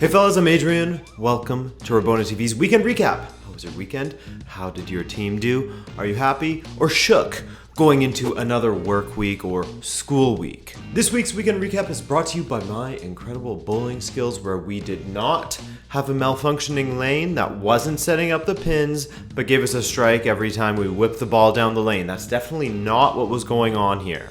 Hey fellas, I'm Adrian. Welcome to Rabona TV's Weekend Recap. How was your weekend? How did your team do? Are you happy or shook going into another work week or school week? This week's Weekend Recap is brought to you by my incredible bowling skills, where we did not have a malfunctioning lane that wasn't setting up the pins but gave us a strike every time we whipped the ball down the lane. That's definitely not what was going on here.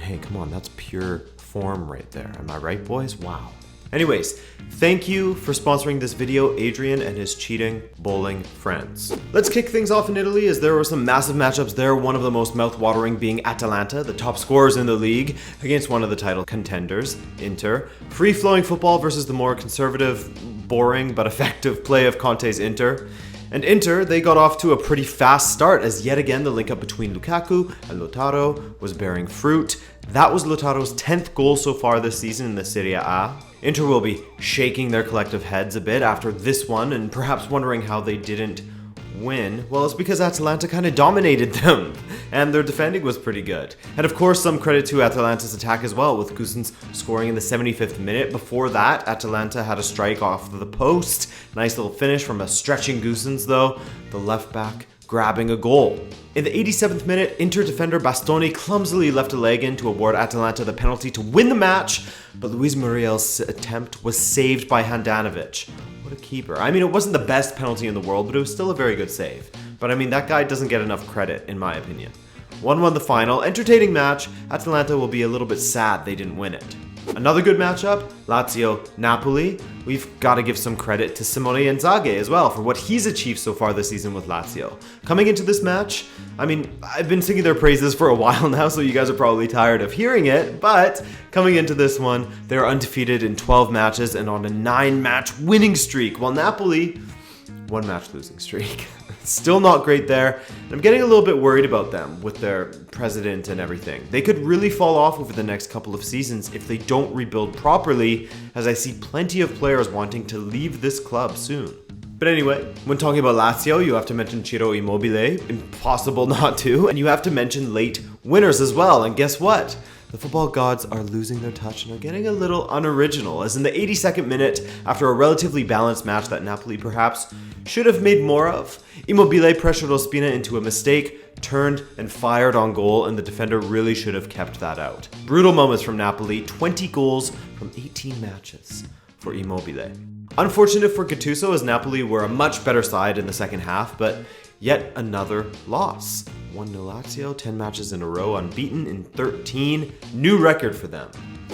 Hey, come on, that's pure form right there. Am I right, boys? Wow. Anyways, thank you for sponsoring this video, Adrian and his cheating bowling friends. Let's kick things off in Italy, as there were some massive matchups there, one of the most mouth-watering being Atalanta, the top scorers in the league, against one of the title contenders, Inter. Free-flowing football versus the more conservative, boring, but effective play of Conte's Inter. And Inter, they got off to a pretty fast start, as yet again the link-up between Lukaku and Lautaro was bearing fruit. That was Lautaro's 10th goal so far this season in the Serie A. Inter will be shaking their collective heads a bit after this one, and perhaps wondering how they didn't win. Well, it's because Atalanta kind of dominated them, and their defending was pretty good. And of course, some credit to Atalanta's attack as well, with Gosens scoring in the 75th minute. Before that, Atalanta had a strike off the post. Nice little finish from a stretching Gosens though, the left back grabbing a goal. In the 87th minute, Inter defender Bastoni clumsily left a leg in to award Atalanta the penalty to win the match, but Luis Muriel's attempt was saved by Handanovic. What a keeper. I mean, it wasn't the best penalty in the world, but it was still a very good save. But I mean, that guy doesn't get enough credit, in my opinion. 1-1 the final. Entertaining match. Atalanta will be a little bit sad they didn't win it. Another good matchup, Lazio-Napoli. We've got to give some credit to Simone Inzaghi as well for what he's achieved so far this season with Lazio. Coming into this match, I mean, I've been singing their praises for a while now, so you guys are probably tired of hearing it, but coming into this one, they're undefeated in 12 matches and on a 9-match winning streak, while Napoli, 1-match losing streak. Still not great there, and I'm getting a little bit worried about them with their president and everything. They could really fall off over the next couple of seasons if they don't rebuild properly, as I see plenty of players wanting to leave this club soon. But anyway, when talking about Lazio, you have to mention Ciro Immobile, impossible not to, and you have to mention late winners as well, and guess what? The football gods are losing their touch and are getting a little unoriginal, as in the 82nd minute, after a relatively balanced match that Napoli perhaps should have made more of, Immobile pressured Ospina into a mistake, turned and fired on goal, and the defender really should have kept that out. Brutal moments from Napoli, 20 goals from 18 matches for Immobile. Unfortunate for Gattuso, as Napoli were a much better side in the second half, but yet another loss. 1-0 Lazio, 10 matches in a row unbeaten in 13, new record for them.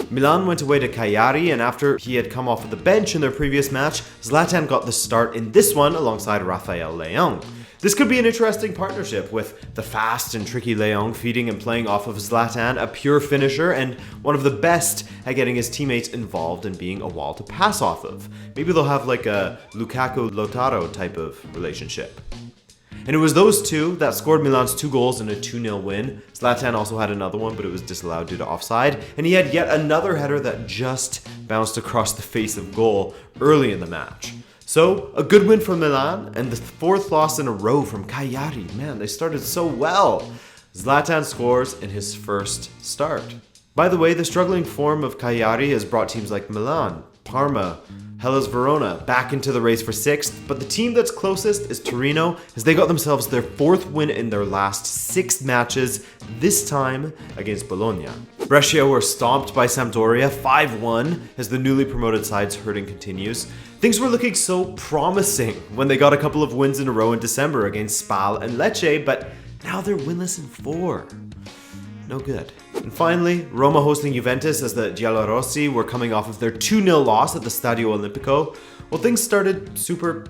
Milan went away to Cagliari, and after he had come off of the bench in their previous match, Zlatan got the start in this one alongside Rafael Leão. This could be an interesting partnership, with the fast and tricky Leão feeding and playing off of Zlatan, a pure finisher and one of the best at getting his teammates involved and being a wall to pass off of. Maybe they'll have like a Lukaku-Lautaro type of relationship. And it was those two that scored Milan's 2 goals in a 2-0 win. Zlatan also had another one, but it was disallowed due to offside. And he had yet another header that just bounced across the face of goal early in the match. So, a good win for Milan, and the 4th loss in a row from Cagliari. Man, they started so well. Zlatan scores in his first start. By the way, the struggling form of Cagliari has brought teams like Milan, Parma, Hellas Verona back into the race for 6th, but the team that's closest is Torino, as they got themselves their 4th win in their last 6 matches, this time against Bologna. Brescia were stomped by Sampdoria 5-1 as the newly promoted side's hurting continues. Things were looking so promising when they got a couple of wins in a row in December against Spal and Lecce, but now they're winless in 4. No good. And finally, Roma hosting Juventus, as the Giallorossi were coming off of their 2-0 loss at the Stadio Olimpico. Well, things started super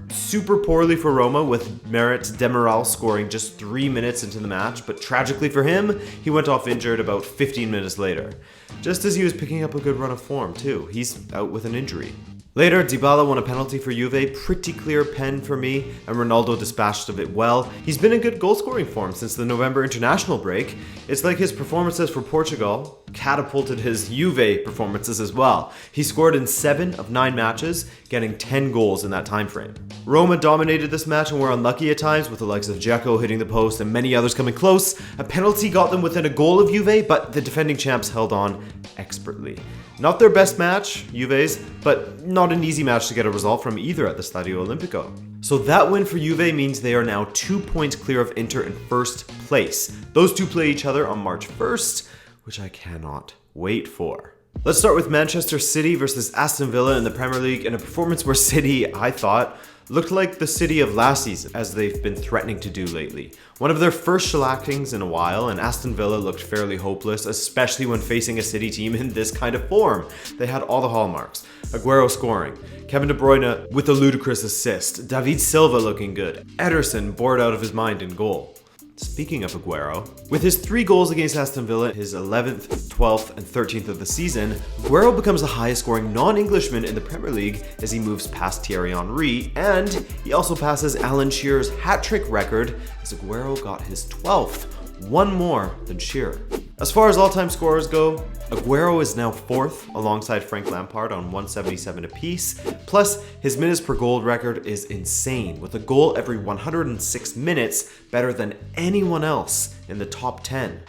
poorly for Roma, with Merit Demiral scoring just 3 minutes into the match, but tragically for him, he went off injured about 15 minutes later. Just as he was picking up a good run of form, too. He's out with an injury. Later, Dybala won a penalty for Juve, pretty clear pen for me, and Ronaldo dispatched of it well. He's been in good goal-scoring form since the November international break. It's like his performances for Portugal catapulted his Juve performances as well. He scored in 7 of 9 matches, getting 10 goals in that time frame. Roma dominated this match and were unlucky at times, with the likes of Dzeko hitting the post and many others coming close. A penalty got them within a goal of Juve, but the defending champs held on expertly. Not their best match, Juve's, but not an easy match to get a result from either at the Stadio Olimpico. So that win for Juve means they are now 2 points clear of Inter in first place. Those two play each other on March 1st, which I cannot wait for. Let's start with Manchester City versus Aston Villa in the Premier League, in a performance where City, I thought, looked like the City of last season, as they've been threatening to do lately. One of their first shellackings in a while, and Aston Villa looked fairly hopeless, especially when facing a City team in this kind of form. They had all the hallmarks. Aguero scoring, Kevin De Bruyne with a ludicrous assist, David Silva looking good, Ederson bored out of his mind in goal. Speaking of Aguero, with his 3 goals against Aston Villa, his 11th, 12th, and 13th of the season, Aguero becomes the highest scoring non-Englishman in the Premier League as he moves past Thierry Henry, and he also passes Alan Shearer's hat-trick record as Aguero got his 12th, one more than Shearer. As far as all-time scorers go, Aguero is now 4th alongside Frank Lampard on 177 apiece, plus his minutes per goal record is insane, with a goal every 106 minutes, better than anyone else in the top 10.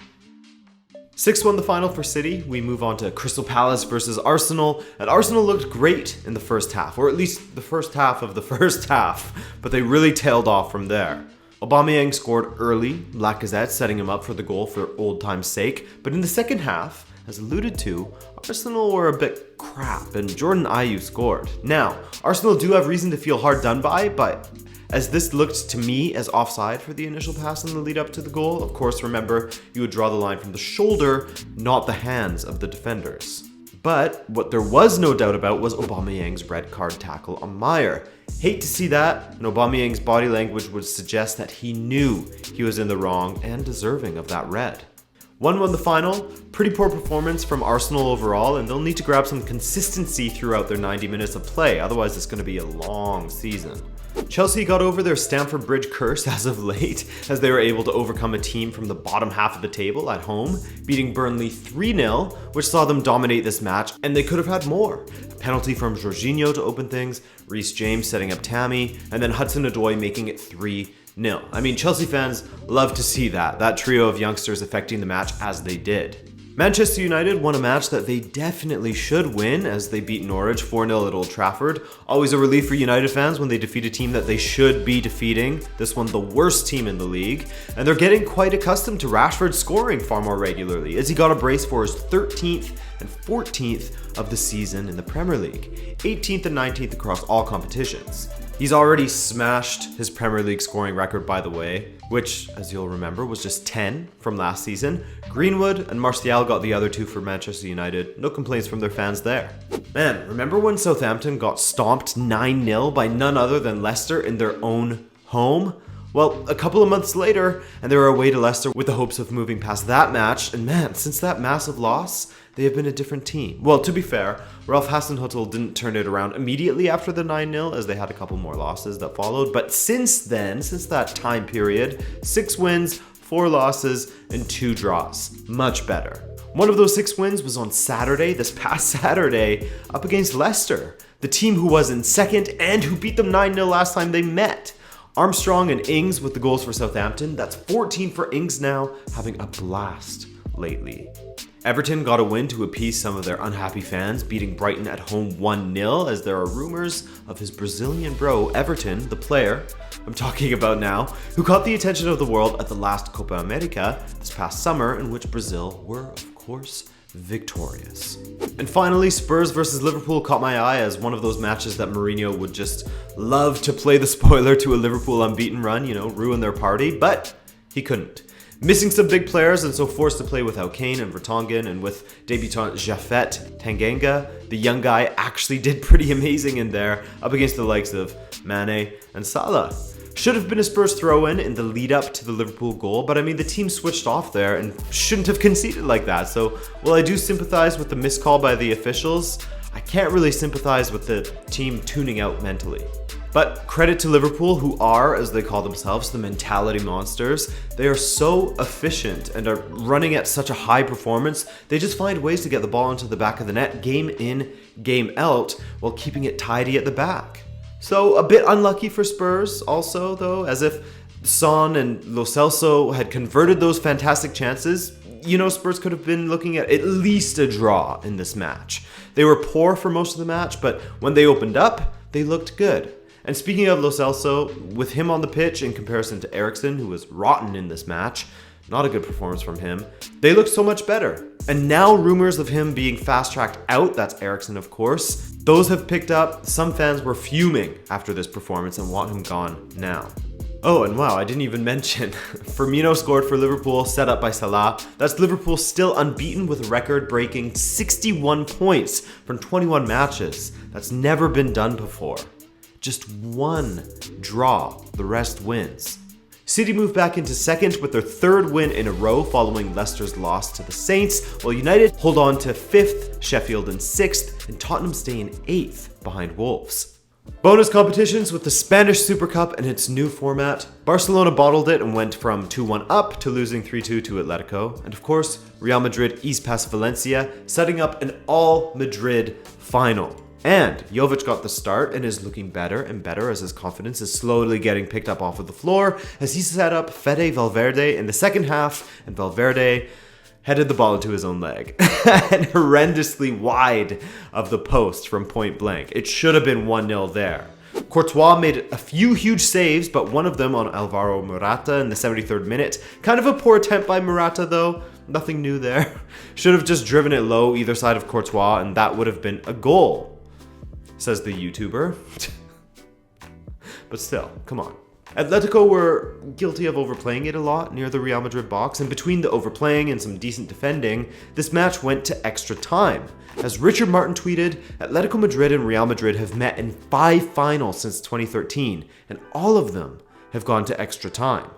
6 won the final for City. We move on to Crystal Palace versus Arsenal, and Arsenal looked great in the first half, or at least the first half of the first half, but they really tailed off from there. Aubameyang scored early, Lacazette setting him up for the goal for old time's sake, but in the second half, as alluded to, Arsenal were a bit crap and Jordan Ayew scored. Now, Arsenal do have reason to feel hard done by, but as this looked to me as offside for the initial pass in the lead up to the goal, of course remember, you would draw the line from the shoulder, not the hands of the defenders. But what there was no doubt about was Aubameyang's red card tackle on Meyer. Hate to see that, and Aubameyang's body language would suggest that he knew he was in the wrong and deserving of that red. 1 won the final, pretty poor performance from Arsenal overall, and they'll need to grab some consistency throughout their 90 minutes of play, otherwise it's going to be a long season. Chelsea got over their Stamford Bridge curse as of late, as they were able to overcome a team from the bottom half of the table at home, beating Burnley 3-0, which saw them dominate this match, and they could have had more. A penalty from Jorginho to open things, Reece James setting up Tammy, and then Hudson-Odoi making it 3-0. I mean, Chelsea fans love to see that trio of youngsters affecting the match as they did. Manchester United won a match that they definitely should win as they beat Norwich 4-0 at Old Trafford. Always a relief for United fans when they defeat a team that they should be defeating. This one, the worst team in the league. And they're getting quite accustomed to Rashford scoring far more regularly as he got a brace for his 13th and 14th of the season in the Premier League, 18th and 19th across all competitions. He's already smashed his Premier League scoring record, by the way, which, as you'll remember, was just 10 from last season. Greenwood and Martial got the other 2 for Manchester United. No complaints from their fans there. Man, remember when Southampton got stomped 9-0 by none other than Leicester in their own home? Well, a couple of months later, and they were away to Leicester with the hopes of moving past that match, and man, since that massive loss, they have been a different team. Well, to be fair, Ralph Hasenhüttl didn't turn it around immediately after the 9-0 as they had a couple more losses that followed. But since then, since that time period, 6 wins, 4 losses, and 2 draws. Much better. One of those 6 wins was on Saturday, this past Saturday, up against Leicester, the team who was in second and who beat them 9-0 last time they met. Armstrong and Ings with the goals for Southampton. That's 14 for Ings now, having a blast lately. Everton got a win to appease some of their unhappy fans, beating Brighton at home 1-0, as there are rumors of his Brazilian bro, Everton, the player I'm talking about now, who caught the attention of the world at the last Copa America this past summer, in which Brazil were, of course, victorious. And finally, Spurs versus Liverpool caught my eye as one of those matches that Mourinho would just love to play the spoiler to a Liverpool unbeaten run, ruin their party, but he couldn't. Missing some big players and so forced to play without Kane and Vertonghen, and with debutant Japhet Tanganga, the young guy actually did pretty amazing in there up against the likes of Mane and Salah. Should have been a Spurs throw-in in the lead up to the Liverpool goal, but I mean the team switched off there and shouldn't have conceded like that. So while I do sympathize with the missed call by the officials, I can't really sympathize with the team tuning out mentally. But credit to Liverpool, who are, as they call themselves, the mentality monsters. They are so efficient and are running at such a high performance, they just find ways to get the ball into the back of the net, game in, game out, while keeping it tidy at the back. So a bit unlucky for Spurs also, though, as if Son and Lo Celso had converted those fantastic chances. Spurs could have been looking at least a draw in this match. They were poor for most of the match, but when they opened up, they looked good. And speaking of Lo Celso, with him on the pitch in comparison to Eriksen, who was rotten in this match, not a good performance from him, they looked so much better. And now rumors of him being fast-tracked out, that's Eriksen of course, those have picked up. Some fans were fuming after this performance and want him gone now. Oh, and wow, I didn't even mention, Firmino scored for Liverpool, set up by Salah. That's Liverpool still unbeaten with a record-breaking 61 points from 21 matches. That's never been done before. Just one draw, the rest wins. City moved back into second with their third win in a row following Leicester's loss to the Saints, while United hold on to fifth, Sheffield in sixth, and Tottenham stay in eighth behind Wolves. Bonus competitions with the Spanish Supercup and its new format. Barcelona bottled it and went from 2-1 up to losing 3-2 to Atletico. And of course, Real Madrid eased past Valencia, setting up an all-Madrid final. And Jovic got the start and is looking better and better as his confidence is slowly getting picked up off of the floor as he set up Fede Valverde in the second half, and Valverde headed the ball into his own leg and horrendously wide of the post from point blank. It should have been 1-0 there. Courtois made a few huge saves, but one of them on Alvaro Morata in the 73rd minute. Kind of a poor attempt by Morata though. Nothing new there. Should have just driven it low either side of Courtois and that would have been a goal, says the YouTuber. But still, come on. Atletico were guilty of overplaying it a lot near the Real Madrid box, and between the overplaying and some decent defending, this match went to extra time. As Richard Martin tweeted, Atletico Madrid and Real Madrid have met in 5 finals since 2013, and all of them have gone to extra time.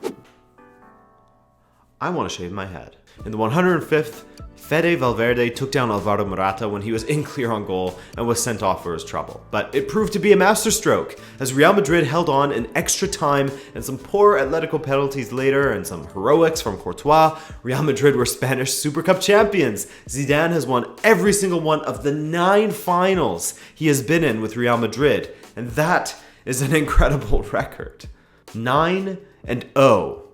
I want to shave my head. In the 105th, Fede Valverde took down Alvaro Morata when he was in clear on goal and was sent off for his trouble. But it proved to be a masterstroke, as Real Madrid held on in extra time and some poor Atletico penalties later and some heroics from Courtois. Real Madrid were Spanish Supercup champions. Zidane has won every single one of the 9 finals he has been in with Real Madrid, and that is an incredible record. 9-0.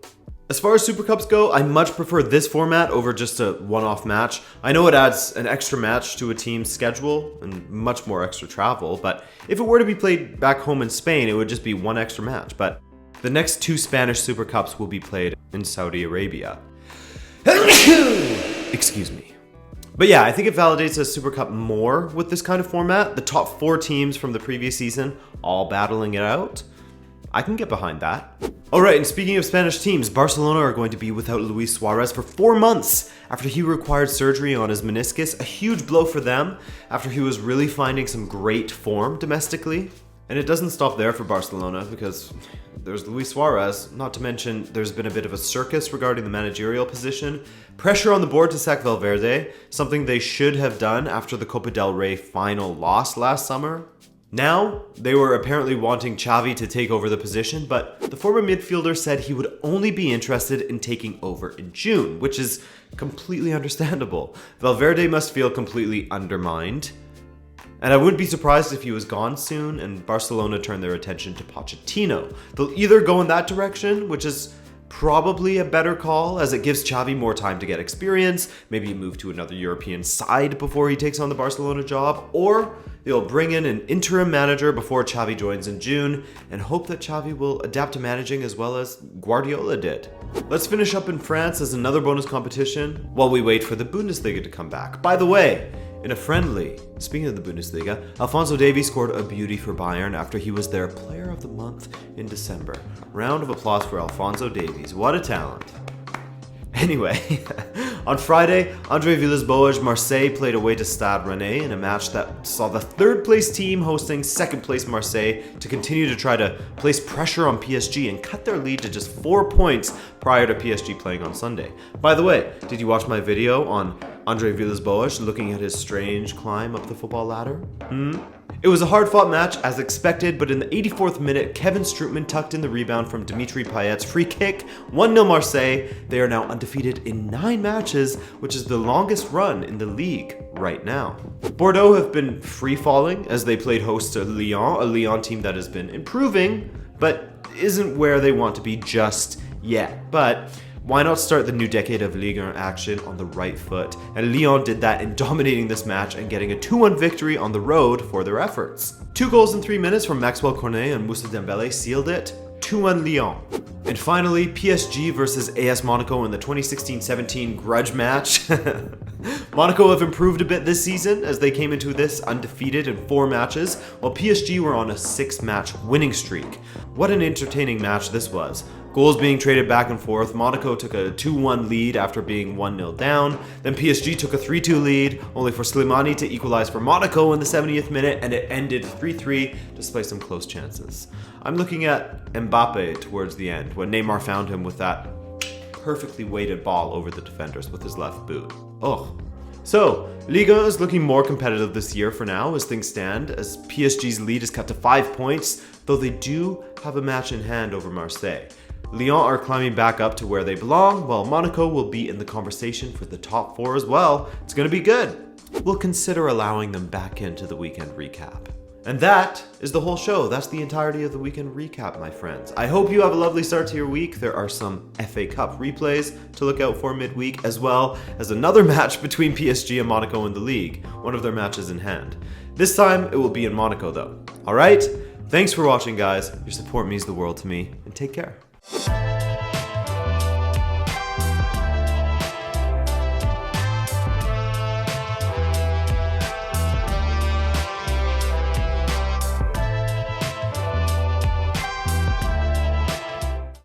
As far as Super Cups go, I much prefer this format over just a one-off match. I know it adds an extra match to a team's schedule and much more extra travel, but if it were to be played back home in Spain, it would just be one extra match. But the next 2 Spanish Super Cups will be played in Saudi Arabia. Excuse me. But yeah, I think it validates a Super Cup more with this kind of format. The top 4 teams from the previous season all battling it out. I can get behind that. Alright, and speaking of Spanish teams, Barcelona are going to be without Luis Suarez for 4 months after he required surgery on his meniscus. A huge blow for them after he was really finding some great form domestically. And it doesn't stop there for Barcelona because there's Luis Suarez, not to mention there's been a bit of a circus regarding the managerial position. Pressure on the board to sack Valverde, something they should have done after the Copa del Rey final loss last summer. Now, they were apparently wanting Xavi to take over the position, but the former midfielder said he would only be interested in taking over in June, which is completely understandable. Valverde must feel completely undermined. And I wouldn't be surprised if he was gone soon and Barcelona turned their attention to Pochettino. They'll either go in that direction, which is probably a better call as it gives Xavi more time to get experience, maybe move to another European side before he takes on the Barcelona job, or they'll bring in an interim manager before Xavi joins in June and hope that Xavi will adapt to managing as well as Guardiola did. Let's finish up in France as another bonus competition while we wait for the Bundesliga to come back. By the way, in a friendly, speaking of the Bundesliga, Alphonso Davies scored a beauty for Bayern after he was their Player of the Month in December. Round of applause for Alphonso Davies. What a talent. Anyway, On Friday, Andre Villas-Boas Marseille played away to Stade Rennais in a match that saw the third-place team hosting second-place Marseille to continue to try to place pressure on PSG and cut their lead to just 4 points prior to PSG playing on Sunday. By the way, did you watch my video on Andre Villas-Boas looking at his strange climb up the football ladder? It was a hard-fought match as expected, but in the 84th minute, Kevin Strootman tucked in the rebound from Dimitri Payet's free kick. 1-0 Marseille. They are now undefeated in 9 matches, which is the longest run in the league right now. Bordeaux have been free-falling as they played host to Lyon, a Lyon team that has been improving, but isn't where they want to be just yet. But why not start the new decade of Ligue action on the right foot? And Lyon did that in dominating this match and getting a 2-1 victory on the road for their efforts. 2 goals in 3 minutes from Maxwell Cornet and Moussa Dembele sealed it. 2-1 Lyon. And finally, PSG versus AS Monaco in the 2016-17 grudge match. Monaco have improved a bit this season as they came into this undefeated in 4 matches, while PSG were on a 6-match winning streak. What an entertaining match this was. Goals being traded back and forth. Monaco took a 2-1 lead after being 1-0 down. Then PSG took a 3-2 lead, only for Slimani to equalize for Monaco in the 70th minute, and it ended 3-3 despite some close chances. I'm looking at Mbappe towards the end, when Neymar found him with that perfectly weighted ball over the defenders with his left boot. Ugh. So, Liga is looking more competitive this year for now as things stand, as PSG's lead is cut to 5 points, though they do have a match in hand over Marseille. Lyon are climbing back up to where they belong, while Monaco will be in the conversation for the top 4 as well. It's going to be good. We'll consider allowing them back into the weekend recap. And that is the whole show. That's the entirety of the weekend recap, my friends. I hope you have a lovely start to your week. There are some FA Cup replays to look out for midweek, as well as another match between PSG and Monaco in the league, one of their matches in hand. This time, it will be in Monaco, though. All right? Thanks for watching, guys. Your support means the world to me, and take care.